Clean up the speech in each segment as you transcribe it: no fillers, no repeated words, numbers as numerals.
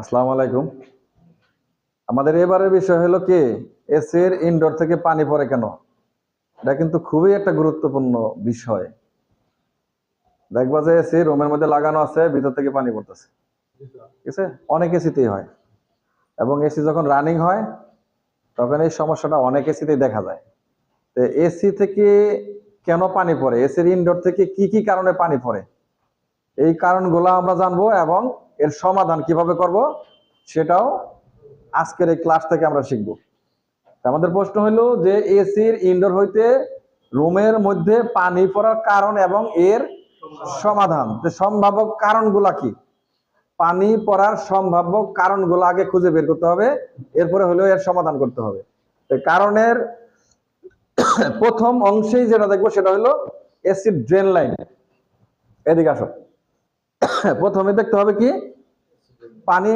আসসালামু আলাইকুম। আমাদের এবারের বিষয় হলো কি, এসির ইনডোর থেকে পানি পড়ে কেন। এটা কিন্তু খুবই একটা গুরুত্বপূর্ণ বিষয়। দেখবা যে এসি রুমের মধ্যে লাগানো আছে, ভিতর থেকে পানি পড়তেছে, ঠিক আছে? অনেক এসিতেই হয়, এবং এসি যখন রানিং হয় তখন এই সমস্যাটা অনেক এসিতেই দেখা যায়। তো এসি থেকে কেন পানি পড়ে, এসির ইনডোর থেকে কি কি কারণে পানি পড়ে, এই কারণগুলো আমরা জানবো এবং এর সমাধান কিভাবে করব সেটাও আজকের এই ক্লাস থেকে আমরা শিখবো। আমাদের প্রশ্ন হলো যে এসির ইনডোর হইতে রুমের মধ্যে পানি পড়ার কারণ এবং এর সমাধান, যে সম্ভাব্য কারণগুলা কি, পানি পড়ার সম্ভাব্য কারণগুলো আগে খুঁজে বের করতে হবে, এরপরে হলো এর সমাধান করতে হবে। কারণের প্রথম অংশেই যেটা দেখবো সেটা হলো এসির ড্রেন লাইন। এদিকে আসো। প্রথমে দেখতে হবে কি, পানি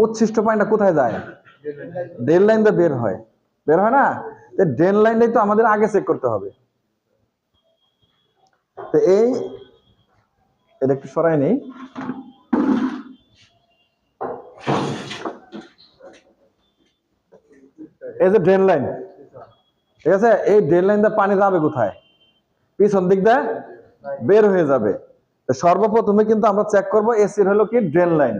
উচ্ছিষ্ট পানিটা কোথায় যায়? ড্রেন লাইন দিয়ে বের হয় না? ড্রেন লাইনটাই তো আমাদের আগে চেক করতে হবে। তো এটা একটু সরাই নেই। এই যে ড্রেন লাইন, ঠিক আছে? এই ড্রেন লাইন দিয়ে পানি যাবে কোথায়? পিছন দিক দিয়ে বের হয়ে যাবে। সর্বপ্রথমে কিন্তু আমরা চেক করব এসির হলো কি ড্রেন লাইন।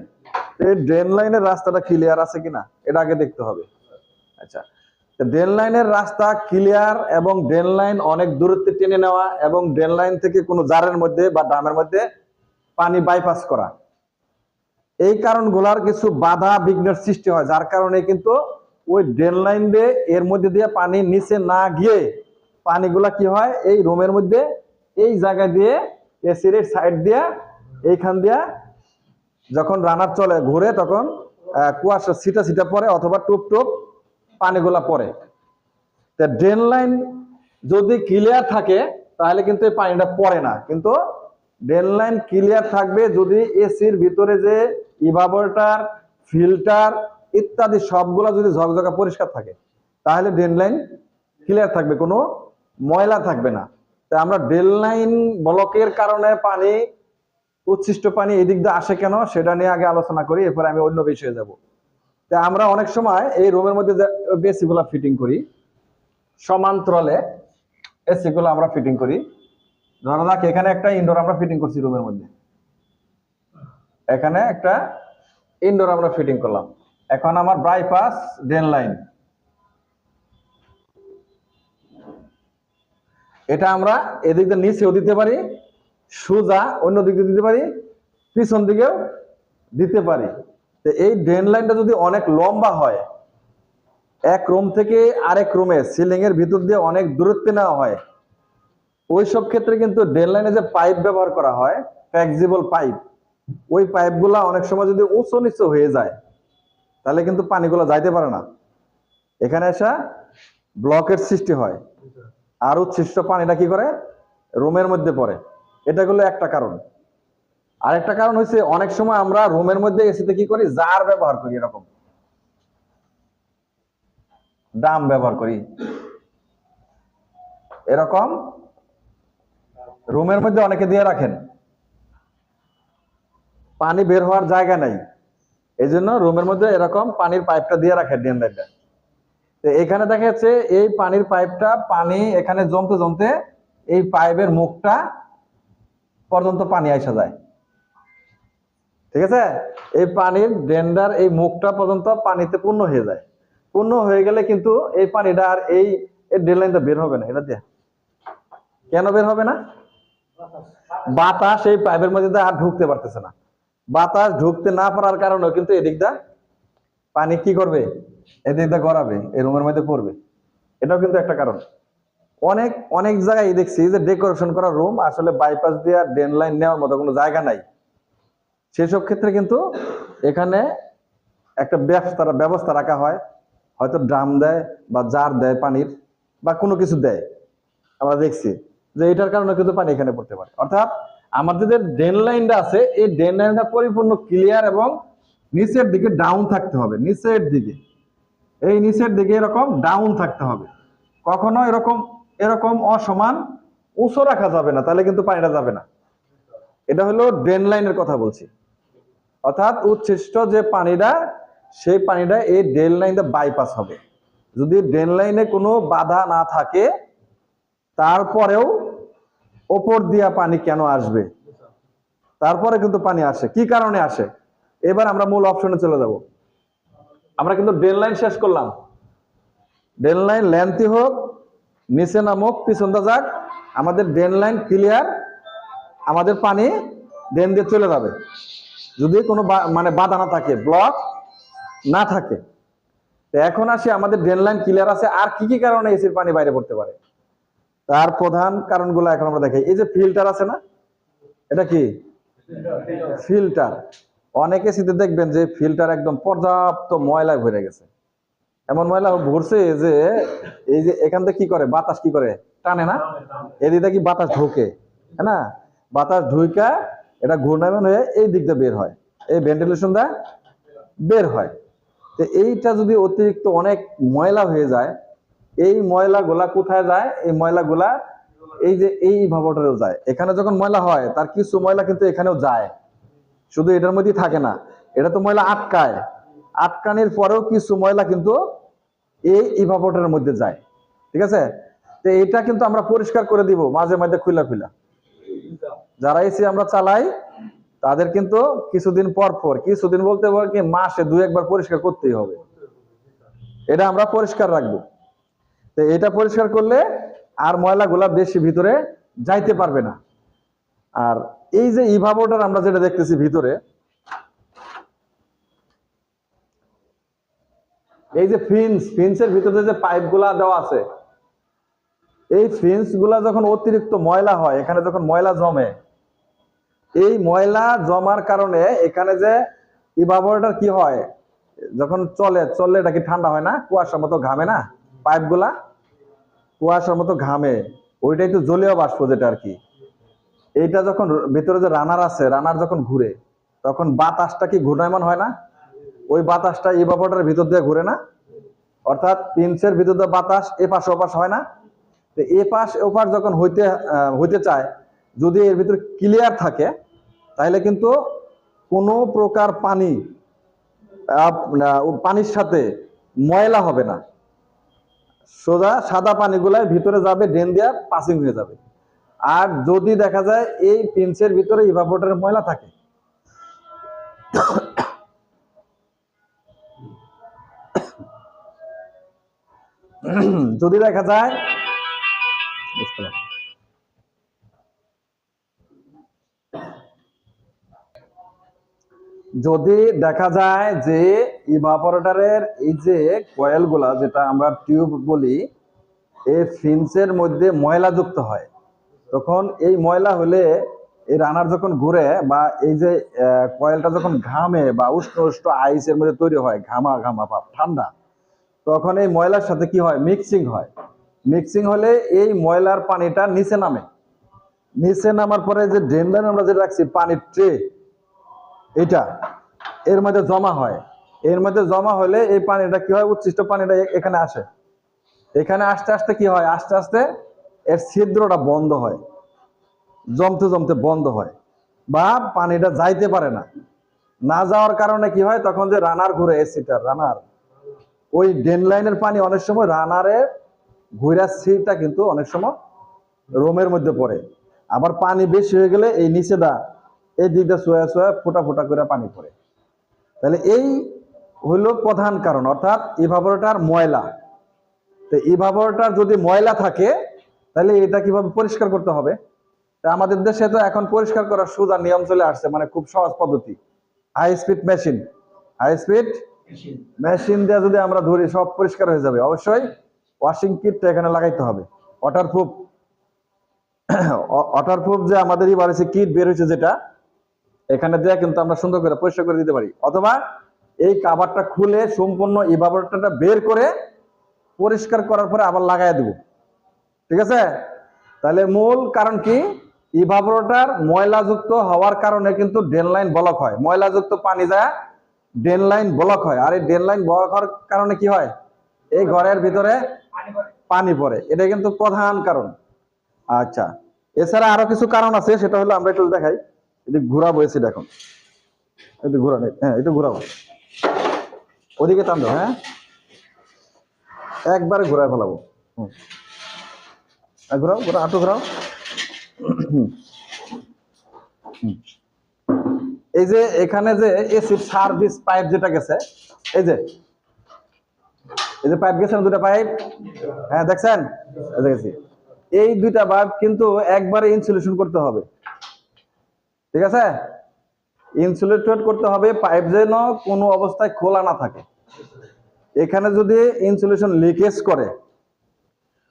এই ড্রেন লাইনের রাস্তাটা ক্লিয়ার আছে কিনা এটা আগে দেখতে হবে। আচ্ছা, ড্রেন লাইনের রাস্তা ক্লিয়ার এবং ড্রেন লাইন অনেক দূরত্বে টেনে নেওয়া এবং ড্রেন লাইন থেকে কোনো জারের মধ্যে বা ড্রামের মধ্যে পানি বাইপাস করা, এই কারণগুলার কিছু বাধা বিঘ্নের সৃষ্টি হয়, যার কারণে কিন্তু ওই ড্রেন লাইন দিয়ে এর মধ্যে দিয়ে পানি নিচে না গিয়ে পানিগুলা কি হয়, এই রুমের মধ্যে এই জায়গা দিয়ে এসির সাইড দিয়া এইখান দিয়া যখন রানার চলে ঘুরে তখন কুয়াশা ছিটা ছিটা পড়ে অথবা টুপ টুপ পানিগুলা পড়ে। ড্রেন লাইন যদি ক্লিয়ার থাকে তাহলে কিন্তু এই পানিটা পড়ে না, কিন্তু ড্রেন লাইন ক্লিয়ার থাকবে যদি এসির ভিতরে যে ইভাপোরেটর, ফিল্টার ইত্যাদি সবগুলা যদি ঝকঝকা পরিষ্কার থাকে, তাহলে ড্রেন লাইন ক্লিয়ার থাকবে, কোনো ময়লা থাকবে না। তাই আমরা ড্রেন লাইন ব্লকের কারণে পানি, উচ্ছিষ্ট পানি এদিক দিয়ে আসে কেন সেটা নিয়ে আগে আলোচনা করি, এরপরে আমি অন্য বিষয়ে যাব। তাই আমরা অনেক সময় এই রুমের মধ্যে যে এসি গুলা ফিটিং করি, সমান্তরালে এসি গুলো আমরা ফিটিং করি। ধরা যাক এখানে একটা ইনডোর আমরা ফিটিং করছি রুমের মধ্যে, এখানে একটা ইনডোর আমরা ফিটিং করলাম। এখন আমার বাইপাস ড্রেন লাইন, এটা আমরা এদিক দিয়ে নিচেও দিতে পারি, সোজা অন্য দিকে দিতে পারি, পিছন দিকেও দিতে পারি। তো এই ড্রেন লাইনটা যদি অনেক লম্বা হয়, এক রুম থেকে আরেক রুমে সিলিং এর ভিতর দিয়ে অনেক দূরত্বে নেওয়া হয়, ওই সব ক্ষেত্রে কিন্তু ড্রেন লাইনে যে পাইপ ব্যবহার করা হয়, ফ্লেক্সিবল পাইপ, ওই পাইপগুলা অনেক সময় যদি উঁচু নিচু হয়ে যায় তাহলে কিন্তু পানিগুলো যাইতে পারে না, এখানে এসে ব্লকের সৃষ্টি হয়, আর উচ্ছিষ্ট পানিটা কি করে রুমের মধ্যে পড়ে। এটা হলো একটা কারণ। আরেকটা কারণ হচ্ছে অনেক সময় আমরা রুমের মধ্যে এসিতে কি করি, জার ব্যবহার করি, এরকম ড্রাম ব্যবহার করি, এরকম রুমের মধ্যে অনেকে দিয়ে রাখেন, পানি বের হওয়ার জায়গা নাই, এই জন্য রুমের মধ্যে এরকম পানির পাইপটা দিয়ে রাখে ড্রেন লাইনটা। তো এখানে দেখা যাচ্ছে এই পানির পাইপটা, পানি এখানে জমতে জমতে এই পাইপের মুখটা পর্যন্ত পানি আসা যায়, ঠিক আছে? এই পানির ড্রেনটার এই মুখটা পর্যন্ত পানিতে পূর্ণ হয়ে যায়। পূর্ণ হয়ে গেলে কিন্তু এই পানিটা আর এই ড্রেন লাইনটা বের হবে না। এটা দিয়ে কেন বের হবে না? বাতাস এই পাইপের মধ্যে আর ঢুকতে পারতেছে না। বাতাস ঢুকতে না পারার কারণে কিন্তু এদিকটা পানি কি করবে, এদিকটা গড়াবে, এই রুমের মধ্যে পড়বে। এটাও কিন্তু একটা কারণ। অনেক অনেক জায়গায় দেখছি যে ডেকোরেশন করা রুম, আসলে বাইপাস দিয়ে ড্রেন লাইন নেওয়ার মতো কোনো জায়গা নাই, সেসব ক্ষেত্রে কিন্তু এখানে একটা ব্যবস্থা রাখা হয়, হয়তো ড্রাম দেয় বা জার দেয় পানির, বা কোনো কিছু দেয়। আমরা দেখছি যে এটার কারণে কিন্তু পানি এখানে পড়তে পারে। অর্থাৎ আমাদের যে ড্রেন লাইনটা আছে, এই ড্রেন লাইনটা পরিপূর্ণ ক্লিয়ার এবং নিচের দিকে ডাউন থাকতে হবে, নিচের দিকে, এই নিচের দিকে এরকম ডাউন থাকতে হবে। কখনো এরকম এরকম অসমান উঁচু রাখা যাবে না, তাহলে কিন্তু পানিটা যাবে না। এটা হলো ড্রেন লাইনের কথা বলছি। অর্থাৎ উচ্ছিষ্ট যে পানিটা, সেই পানিটা এই ড্রেন লাইন দিয়ে বাইপাস হবে। যদি ড্রেন লাইনে কোনো বাধা না থাকে, তারপরেও ওপর দিয়া পানি কেন আসবে? তারপরে কিন্তু পানি আসে, কি কারণে আসে? এবার আমরা মূল অপশনে চলে যাব। আমরা কিন্তু ড্রেন লাইন শেষ করলাম। ড্রেন লাইন লেন্থই হোক, নিচে নামুক, পিছনটা যাক, আমাদের ড্রেন লাইন ক্লিয়ার, আমাদের পানি ড্রেন দিয়ে চলে যাবে যদি কোনো মানে বাধা না থাকে, ব্লক না থাকে। তো এখন আসি, আমাদের ড্রেন লাইন ক্লিয়ার আছে, আর কি কি কারণে এসির পানি বাইরে পড়তে পারে? তার প্রধান কারণগুলো এখন আমরা দেখাই। এই যে ফিল্টার আছে না, এটা কি ফিল্টার? অনেকে এসিতে দেখবেন যে ফিল্টার একদম পর্যাপ্ত ময়লা ভরে গেছে। এমন ময়লা ভরছে যে এই যে এখান থেকে কি করে, বাতাস কি করে, টানে না, এদিকে কি বাতাস ঢোকে, হ্যাঁ না? বাতাস ঢুইকা এটা ঘূর্ণায়মান হয়ে এই দিক দিয়ে বের হয়, এই ভেন্টিলেশন দা বের হয়। তো এইটা যদি অতিরিক্ত অনেক ময়লা হয়ে যায়, এই ময়লাগুলা কোথায় যায়? এই ময়লাগুলা এই যে এই ইভাপোরেটরেও যায়। এখানে যখন ময়লা হয়, তার কিছু ময়লা কিন্তু এখানেও যায়, শুধু এটার মধ্যেই থাকে না। এটা তো ময়লা আটকায়, আটকানোর পরেও কিছু ময়লা কিন্তু এই ইভাপোরেটরের মধ্যে যায়, ঠিক আছে? তো এটা কিন্তু আমরা পরিষ্কার করে দিব মাঝে মাঝে খুলা খুলা। যারা এসি আমরা চালাই তাদের কিন্তু কিছুদিন পর পর, কিছুদিন বলতে পারে কি মাসে 2-1 বার পরিষ্কার করতেই হবে। এটা আমরা পরিষ্কার রাখবো। তো এটা পরিষ্কার করলে আর ময়লাগুলা বেশি ভিতরে যাইতে পারবে না। আর এই যে ইভাপোরেটর আমরা যেটা দেখতেছি ভিতরে, এই যে ফিন্সের ভিতরে যে পাইপগুলা দেওয়া আছে, এই ফিন্সগুলা যখন অতিরিক্ত ময়লা হয়, এখানে যখন ময়লা জমে, এই ময়লা জমার কারণে এখানে যে ইভাপোরেটর কি হয়, যখন চললে এটা কি ঠান্ডা হয় না? কুয়াশার মতো ঘামে না পাইপগুলা, কুয়াশার মতো ঘামে, ওইটা একটু জলীয় বাষ্প যেটা আর কি। এইটা যখন ভিতরে যে রানার আছে, রানার যখন ঘুরে, তখন বাতাসটা কি ঘূর্ণায়মান হয় না? ওই বাতাসটা ইভাপোরেটরের ভিতর দিয়ে ঘুরে না? অর্থাৎ পিন্সের ভিতর দিয়ে বাতাস এপাশ ওপাশ হয় না? তো এপাশ ওপাশ যখন হইতে চায়, যদি এর ভিতরে ক্লিয়ার থাকে, তাহলে কিন্তু কোনো প্রকার পানির সাথে ময়লা হবে না, সোজা সাদা পানিগুলাই ভিতরে যাবে, ড্রেন দিয়ে পাসিং হয়ে যাবে। আর যদি দেখা যায় এই পিন্সের ভিতরে ইভাপোরেটরের ময়লা থাকে, যদি দেখা যায় যদি দেখা যায় যে ইভাপোরেটরের এই যে কয়েলগুলা, যেটা আমরা টিউব বলি, এই ফিন্সের মধ্যে ময়লা যুক্ত হয়, তখন এই ময়লা হলে এই রানার যখন ঘুরে, বা এই যে কয়েলটা যখন ঘামে বা উষ্ণ উষ্ণ আইসের মধ্যে তৈরি হয়, ঘামা ঘামা ভাব, ঠান্ডা, তখন এই ময়লার সাথে কি হয়, মিক্সিং হয়। মিক্সিং হলে এই ময়লার পানিটা নিচে নামে। নিচে নামার পরে যে ড্রেন লাইন আমরা যেটা রাখছি, পানির ট্রে, এটা এর মধ্যে জমা হয়। এর মধ্যে জমা হলে এই পানিটা কি হয়, উচ্ছিষ্ট পানিটা এখানে আসে। এখানে আস্তে আস্তে কি হয়, আস্তে আস্তে এর ছিদ্রটা বন্ধ হয়, জমতে জমতে বন্ধ হয়, বা পানিটা যাইতে পারে না। না যাওয়ার কারণে কি হয়, তখন যে রানার ঘুরে, এসিটার রানার, ওই ড্রেন লাইনের পানি অনেক সময় রানারের ঘুরা সিটটা কিন্তু অনেক সময় রোমের মধ্যে পড়ে। আবার পানি বেশি হয়ে গেলে এই নিচেটা, এই দিকটা সোয়া সোয়া ফোটা ফোটা করে পানি পড়ে। তাহলে এই হইল প্রধান কারণ, অর্থাৎ ইভাপোরেটর ময়লা। তো ইভাপোরেটর যদি ময়লা থাকে, তাহলে এটা কিভাবে পরিষ্কার করতে হবে? আমাদের দেশে তো এখন পরিষ্কার করার সোজা নিয়ম চলে আসছে, মানে খুব সহজ পদ্ধতি, high speed machine. High speed machine দিয়ে যদি আমরা ধরি, সব পরিষ্কার হয়ে যাবে। অবশ্যই ওয়াশিং কিটটা এখানে লাগাইতে হবে, ওয়াটারপ্রুফ। ওয়াটারপ্রুফ যে আমাদের ইমার্জেন্সি কিট বের হয়েছে, যেটা এখানে দিয়ে কিন্তু আমরা সুন্দর করে পরিষ্কার করে দিতে পারি। অথবা এই কাভারটা খুলে সম্পূর্ণ ইভাপোরেটরটা বের করে পরিষ্কার করার পরে আবার লাগাই দেব, ঠিক আছে? তাহলে মূল কারণ কি, ইভাপোরেটর ময়লাযুক্ত হওয়ার কারণে কিন্তু ড্রেন লাইন ব্লক হয়। ময়লাযুক্ত পানি যায়, ড্রেন লাইন ব্লক হয়। আর এই ড্রেন লাইন ব্লক হওয়ার কারণে কি হয়, এই ঘরের ভিতরে পানি পড়ে। এটা কিন্তু প্রধান কারণ। আচ্ছা, এছাড়া আরো কিছু কারণ আছে, সেটা হলো আমরা একটু দেখাই। যদি ঘোরাবো এসি, দেখুন একটু ঘোরা, হ্যাঁ একটু ঘোরাও, ওদিকে টান দাও, হ্যাঁ একবারে ঘোরায় ফেলাবো। ঘোরাও ঘোরাও, আটো ঘোরাও। এই যে এখানে যে এসির সার্ভিস পাইপ যেটা গেছে, এই যে পাইপ গেছে না, দুটা পাইপ, হ্যাঁ দেখছেন, দেখেছি। এই দুইটা পাইপ কিন্তু একবারে ইনসুলেশন করতে হবে, ঠিক আছে? ইনসুলেটেড করতে হবে, পাইপ যেন কোনো অবস্থায় খোলা না থাকে। এখানে যদি ইনসুলেশন লিকেজ করে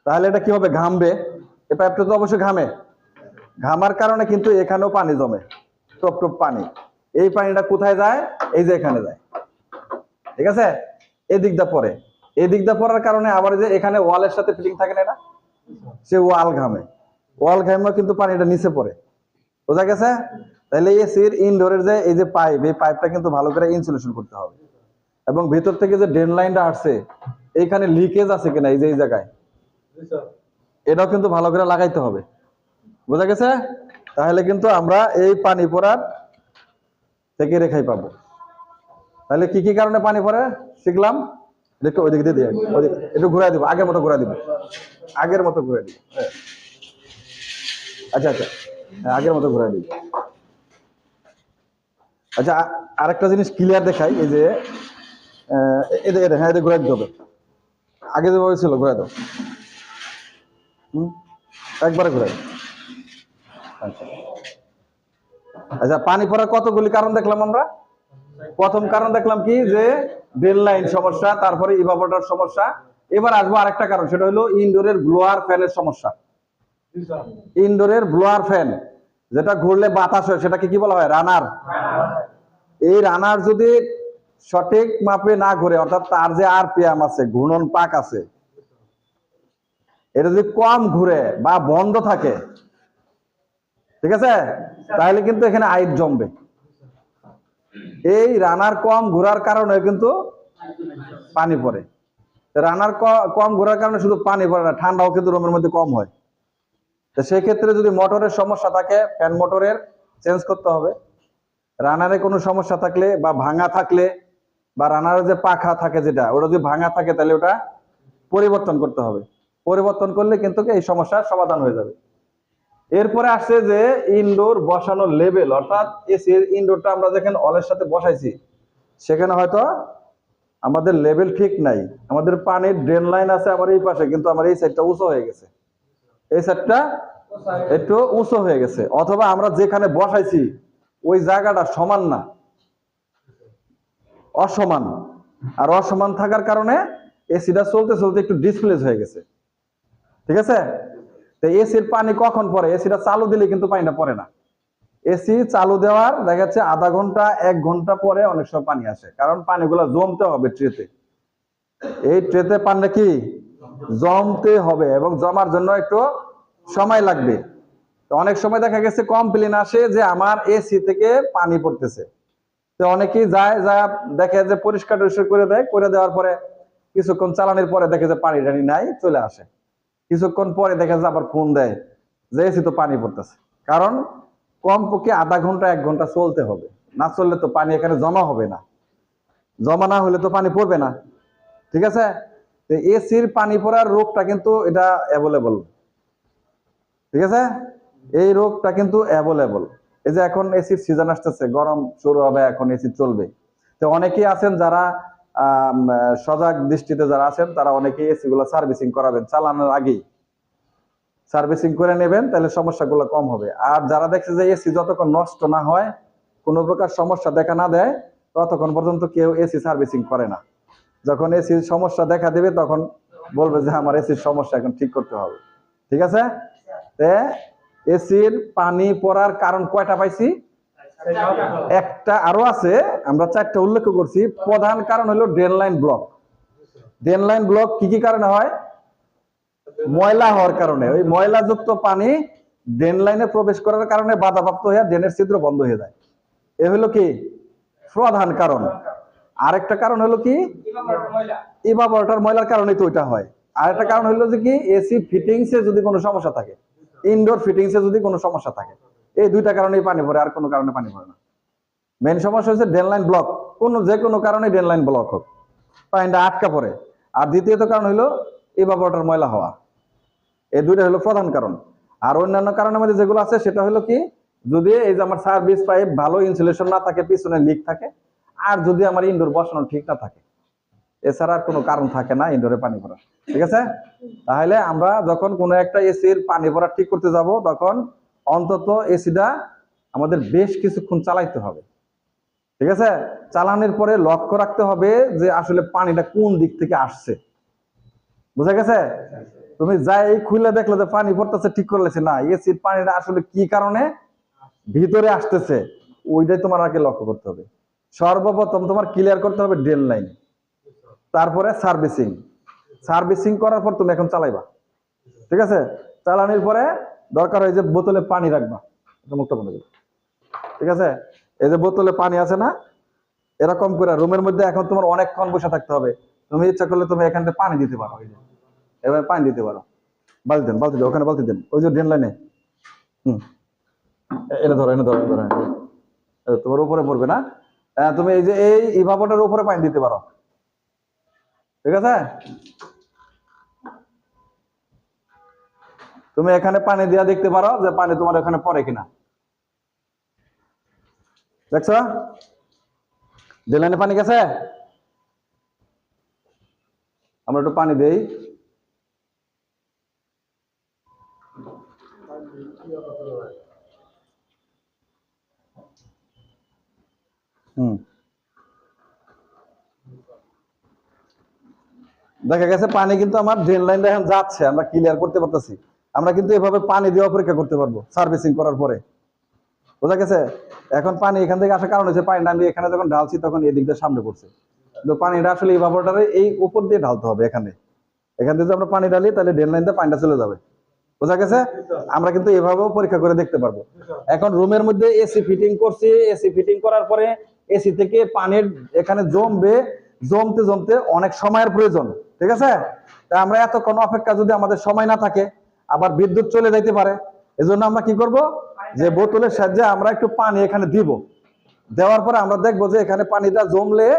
তাহলে এটা কি হবে, ঘামবে। এই পাইপটা তো অবশ্যই ঘামে, ঘামার কারণে কিন্তু এখানেও পানি জমে, টপ টপ পানি। এই পানিটা কোথায় যায়, এই যে এখানে যায়, ঠিক আছে? এদিক দা পরে, এদিক দা পড়ার কারণে আবার যে এখানে ওয়ালের সাথে ফিটিং থাকে না, এটা সে ওয়াল ঘামে, ওয়াল ঘামে কিন্তু পানিটা নিচে পড়ে, বোঝা গেছে? তাহলে এসির ইনডোরের যে এই যে পাইপ, এই পাইপটা কিন্তু ভালো করে ইনসুলেশন করতে হবে। এবং ভেতর থেকে যে ড্রেন লাইনটা আসছে, এইখানে লিকেজ আছে কিনা, এই যে এই জায়গায়, এটাও কিন্তু ভালো করে লাগাইতে হবে, বোঝা গেছে? তাহলে কিন্তু আমরা এই পানি পড়ার থেকে রেখাই পাবো। তাহলে কি কি কারণে পানি পড়ে শিখলাম, দেখো ওইদিক দিয়ে দিয়ে একটু ঘুরাই দিব, আগের মতো ঘুরাই দিব, আগের মতো ঘুরাই দিব, আচ্ছা আচ্ছা, আগের মতো ঘুরাই দিব। আচ্ছা আরেকটা জিনিস ক্লিয়ার দেখাই, এই যে হ্যাঁ এদের ঘুরাই দিতে হবে, আগে যেভাবে ছিল ঘুরাই দাও, একবারে ঘুরাই। আচ্ছা আচ্ছা, পানি পড়ার কতগুলি কারণ দেখলাম আমরা। প্রথম কারণ দেখলাম কি, যে ড্রেন লাইন সমস্যা, তারপরে ইভাপোরেটর সমস্যা। এবার আসবো আরেকটা কারণ, সেটা হলো ইনডোরের ব্লোয়ার ফ্যানের সমস্যা। ইনডোরের ব্লোয়ার ফ্যান যেটা ঘুরলে বাতাস হয়, সেটাকে কি বলা হয়, রানার। এই রানার যদি সঠিক মাপে না ঘুরে, অর্থাৎ তার যে আরপিএম আছে, ঘূর্ণন পাক আছে, এটা যদি কম ঘুরে বা বন্ধ থাকে, ঠিক আছে, তাহলে কিন্তু এখানে আইট জমবে। এই রানার কম ঘোরার কারণে কিন্তু পানি পড়ে। রানার কম ঘোরার কারণে শুধু পানি পড়ে না, ঠান্ডাও কিন্তু রুমের মধ্যে কম হয়। তো সেই ক্ষেত্রে যদি মোটরের সমস্যা থাকে, ফ্যান মোটরের চেঞ্জ করতে হবে। রানারে কোনো সমস্যা থাকলে বা ভাঙা থাকলে, বা রানারের যে পাখা থাকে যেটা, ওটা যদি ভাঙা থাকে, তাহলে ওটা পরিবর্তন করতে হবে। পরিবর্তন করলে কিন্তু এই সমস্যার সমাধান হয়ে যাবে। এরপরে আসছে যে ইনডোর বসানোর লেভেল, অর্থাৎ এসির ইনডোরটা আমরা যেখানে অলের সাথে বসাইছি, সেখানে হয়তো আমাদের লেভেল ঠিক নাই। আমাদের পানির ড্রেন লাইন আছে আমার এই পাশে, কিন্তু আমার এই সাইডটা উঁচু হয়ে গেছে, এই সাইডটা একটু উঁচু হয়ে গেছে, অথবা আমরা যেখানে বসাইছি ওই জায়গাটা সমান না, অসমান। আর অসমান থাকার কারণে এসিটা চলতে চলতে একটু ডিসপ্লেস হয়ে গেছে, ঠিক আছে? তো এসির পানি কখন পড়ে, এসিটা চালু দিলে কিন্তু পানিটা পড়ে না। এসি চালু দেওয়ার দেখা যাচ্ছে আধা ঘন্টা 1 ঘন্টা পরে অনেক সময় পানি আসে, কারণ পানিগুলো জমতে হবে ট্রেতে। এই ট্রেতে পানিটা কি জমতে হবে, এবং জমার জন্য একটু সময় লাগবে। তো অনেক সময় দেখা গেছে কমপ্লেন আসে যে আমার এসি থেকে পানি পড়তেছে। তো অনেকেই যায় দেখে যে পরিষ্কার করে দেয়, করে দেওয়ার পরে কিছুক্ষণ চালানোর পরে দেখে যে পানি টানি নাই, চলে আসে। কিছুক্ষণ পরে দেখা যায় আবার ফোন দেয় যে এসি তো পানি পড়তেছে। কারণ কমপক্ষে আধা ঘন্টা 1 ঘন্টা চলতে হবে, না চললে তো পানি এখানে জমা হবে না, জমা না হলে তো পানি পড়বে না, ঠিক আছে? তো এসির পানি পড়ার রোগটা কিন্তু এটা অ্যাভেলেবল, ঠিক আছে? এই রোগটা কিন্তু অ্যাভেলেবল। এই যে এখন এসির সিজন আসতেছে, গরম শুরু হবে, এখন এসি চলবে। তো অনেকেই আছেন যারা সজাগ দৃষ্টিতে যারা আছেন, তারা অনেকেই এসি গুলো সার্ভিসিং করাবেন, চালানোর আগেই সার্ভিসিং করে নেবেন, তাহলে সমস্যাগুলো কম হবে। আর যারা দেখছে যে এসি যতক্ষণ নষ্ট না হয়, কোনো প্রকার সমস্যা দেখা না দেয়, ততক্ষণ পর্যন্ত কেউ এসি সার্ভিসিং করে না। যখন এসির সমস্যা দেখা দেবে, তখন বলবে যে আমার এসির সমস্যা এখন ঠিক করতে হবে, ঠিক আছে? এসির পানি পড়ার কারণ কয়টা পাইছি? একটা আরো আছে, আমরা 4টা উল্লেখ করছি। প্রধান কারণ হলো drain line block. Drain line block কি কি কারণে হয়? ময়লা হওয়ার কারণে। ওই ময়লাযুক্ত পানি ড্রেন লাইনে প্রবেশ করার কারণে বাধাপ্রাপ্ত হয়ে ড্রেনের ছিদ্র বন্ধ হয়ে যায়। এ হলো কি প্রধান কারণ। আরেকটা কারণ হলো কি, ইভাপোরেটর ময়লার কারণে তো ওইটা হয়। আরেকটা কারণ হলো যে কি, এসি ফিটিংসে যদি কোনো সমস্যা থাকে, ইনডোর ফিটিংসে যদি কোনো সমস্যা থাকে, এই 2টা কারণেই পানি পড়ে, আর কোনো কারণে পানি পড়ে না, মেন সমস্যা হচ্ছে ড্রেন লাইন ব্লক, যে কোনো কারণে ড্রেন লাইন ব্লক হোক, পানিটা আটকা পড়ে। আর দ্বিতীয়ত কারণ হলো ইভাপোরেটর ময়লা হওয়া। এই দুইটা হলো প্রধান কারণ। আর অন্যান্য কারণের মধ্যে যেগুলো আছে সেটা হলো কি, যদি এই যে আমার সার্ভিস পাইপ ভালো ইনসুলেশন না থাকে, পিছনে লিক থাকে, আর যদি আমার ইনডোর বসানো ঠিক না থাকে, এছাড়া আর কোনো কারণ থাকে না ইনডোরে পানি ভরা। ঠিক আছে? তাহলে আমরা যখন কোনো একটা এসির পানি ভরা ঠিক করতে যাব, তখন অন্তত এসিটা আমাদের বেশ কিছুক্ষণ চালাইতে হবে। ঠিক আছে? চালানোর পরে লক্ষ্য রাখতে হবে যে আসলে পানিটা কোন দিক থেকে আসছে। বুঝা গেছে? তুমি যাই খুলে দেখলে যে পানি পড়তেছে, ঠিক করলেছে না, এসির পানিটা আসলে কি কারণে ভিতরে আসতেছে, ওইটাই তোমার আগে লক্ষ্য করতে হবে। সর্বপ্রথম তোমার ক্লিয়ার করতে হবে ড্রেন লাইন, তারপরে সার্ভিসিং করার পর তুমি এখন চালাইবা। ঠিক আছে? চালানোর পরে দরকার হয় যে বোতলে পানি রাখবা, মুখটা বন্ধ করো। ঠিক আছে? এই যে বোতলে পানি আছে না, এরকম করে রুমের মধ্যে এখন তোমার অনেকক্ষণ বসে থাকতে হবে। তুমি ইচ্ছা করলে তুমি এখান থেকে পানি দিতে পারো, এবার পানি দিতে পারো। বালতি দেন, ওখানে বালতি দেন, ওই যে ড্রেন লাইনে। এনে ধরো তোমার উপরে পড়বে না। তুমি এই যে এই ইভাপোরেটরের উপরে পানি দিতে পারো। ঠিক আছে? তুমি এখানে পানি দিয়া দেখতে পারো যে পানি তোমার এখানে পড়ে কিনা। দেখছো ড্রেন লাইনে পানি গেছে? আমরা একটু পানি দেই। দেখা গেছে পানি কিন্তু আমার ড্রেন লাইন এখন যাচ্ছে, আমরা ক্লিয়ার করতে পারতেছি। আমরা কিন্তু এভাবে পানি দিয়ে অপেক্ষা করতে পারবো সার্ভিসিং করার পরে। বোঝা গেছে? এখন পানি এখান থেকে আসার কারণ হচ্ছে পানিটা আমি এখানে যখন ঢালছি তখন এই দিক দিয়ে সামনে পড়ছে, কিন্তু পানিটা আসলে ইভাপোরেটরে এই উপর দিয়ে ঢালতে হবে। এখান থেকে যদি আমরা পানি ঢালি তাহলে ড্রেন লাইন দিয়ে পানিটা চলে যাবে। বোঝা গেছে? আমরা কিন্তু এভাবেও পরীক্ষা করে দেখতে পারবো। এখন রুমের মধ্যে এসি ফিটিং করছি, এসি ফিটিং করার পরে এসি থেকে পানির এখানে জমতে অনেক সময়ের প্রয়োজন। ঠিক আছে? তা আমরা এতক্ষণ অপেক্ষা যদি আমাদের সময় না থাকে, আবার বিদ্যুৎ চলে যাইতে পারে, এজন্য আমরা কি করব, যে বোতলের সাহায্যে আমরা একটু পানি এখানে দিব। দেওয়ার পরে আমরা দেখবো যে এখানে পানিটা জমলে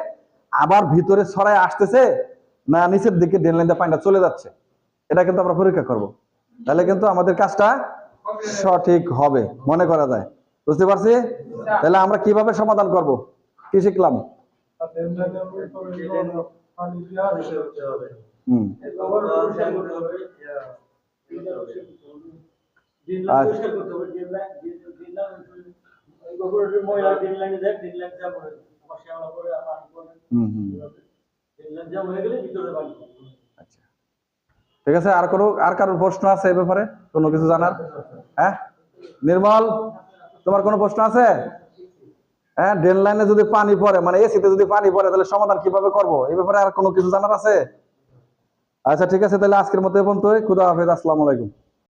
আবার ভিতরে ছড়ায় আসতেছে না নিচের দিকে ড্রেন লাইন দিয়ে পানিটা চলে যাচ্ছে, এটা কিন্তু আমরা পরীক্ষা করব। তাহলে কিন্তু আমাদের কাজটা সঠিক হবে মনে করা যায়। বুঝতে পারছি? তাহলে আমরা কিভাবে সমাধান করব, কি শিখলাম? ঠিক আছে? আর কারোর প্রশ্ন আছে এই ব্যাপারে, কোনো কিছু জানার? হ্যাঁ নির্মল, তোমার কোনো প্রশ্ন আছে? হ্যাঁ, ড্রেন লাইনে যদি পানি পড়ে, মানে এসিতে যদি পানি পড়ে, তাহলে সমাধান কিভাবে করব, এই ব্যাপারে আর কোনো কিছু জানার আছে? আচ্ছা ঠিক আছে, তাহলে আজকের মতো এই পর্যন্তই। খুদা হাফেজ, আসসালামু আলাইকুম।